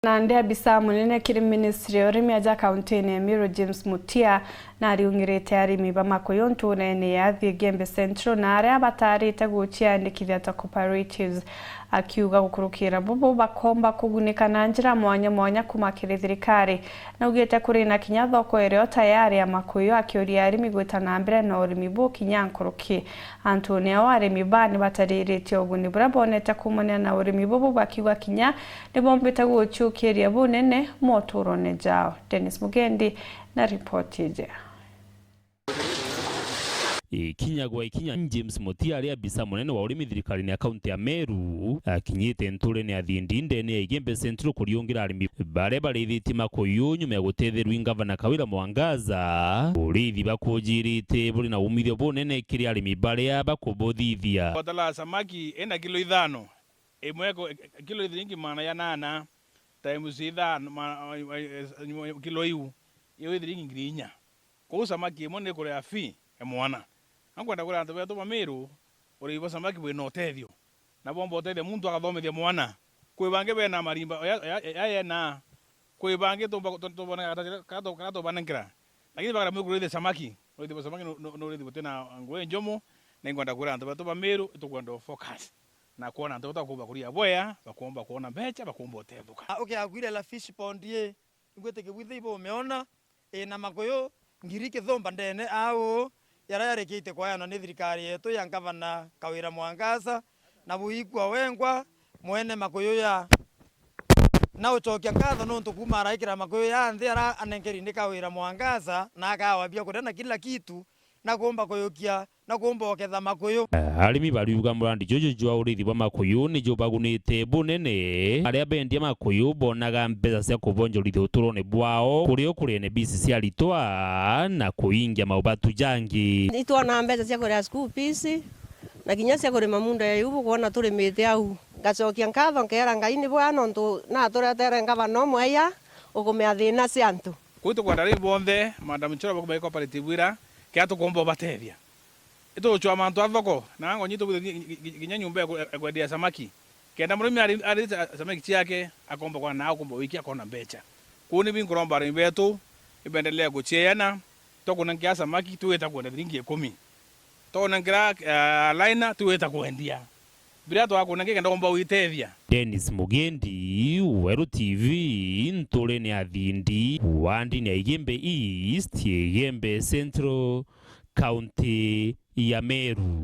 Na ndi abisa munene kiri ministry orimi aja kaunti ya Meru James Mutia na ariungirite arimi ba makoyonto nene ya Gembe Central na aria batarite guchia ndikithia ta cooperatives akiuga gukurukira bobo bakomba kugunika na njira mwanya kumakire thirikari na ugite kuri na kinya thoko ero tayari ya makoyo akioria arimi gwita na mbere na urimi bu kinyankuruki Antonio arimi bani bataririte oguni burabonete kumone na urimi bobo bakiwa kinya nibombita guchukiria bunene motorone jao. Dennis Mugendi na ripoti je. Ikinya James Mutia aria bisa munene wa urimi thirikari ya kaunti ya Meru akinyite ntule ni athindinde ni Gembe Central kuriungira arimi bare barithiti makoyo nyuma ya gutethirwa Gavana Kawira Mwangaza urithi bakujirite buri na umithio bunene kiri arimi bare bakubuthithia badala samaki ena kilo 5 imwe kilo 3 mana ya 8 times 5 kilo iu iyo 3 ngirinya ko samaki imwe kore afi emwana ankwenda kura antu beto Meru uri ibo samaki bwe no tethio na bombo tethio muntu akathomethia mwana kwibange bena marimba ya na kwibange tubona kato banengera lakini bakara mukuru samaki uri samaki no uri tena ngwe njomo na ngwenda kura antu beto Meru tukwenda focus na kuona antu utakuba kuria boya bakomba kuona mbecha bakomba tethuka okay agwire la fish pond ye ngwete kibwithe ibo umeona na makoyo ngirike thomba ndene au yararekite kwa yana ni thirikari yetu ya Gavana Kawira Mwangaza na buikwa wengwa mwene makoyo ya na uchokia ngatho nontu kuma araikira makoyo ya nthi ara anenkeri ni Kawira Mwangaza na akawabia kudana kila kitu na kuomba koyokia na kuomba oketha makoyo arimi bariuga murandi jojo jwa urithi wa makoyo ni jo bagunite bunene aria bendia makoyo bonaga mbeca cia kubonjorithia uturone bwao kurio kurene bisi cia ritwa na kuingia maubatu jangi itwana mbeca cia kuria school fees na kinya cia kurima munda ya yubu kuona turimite au ngacokia ngatho nkera ngai ni bwana ntu na turetere Gavana mweya ukumea thina cia antu kuito kwa ndari bonthe madam chora bakuba cooperative ira kia tukomba batethia ito chwa mantu athoko na ngo nyito ginya nyumba ya kwendia samaki kenda murimi ari samaki ciake akomba kwa nao komba wiki akona mbecha kuni binkuromba ari betu ibendelea guchiana tokuna ngia samaki tuweta kwenda ringi 10 tona ngira liner tuweta kwendia bila to akuna ngenda komba uitethia. Dennis Mugendi, Weru TV, ntole ni athindi wandi ni Gembe East, Gembe Central, County ya Meru.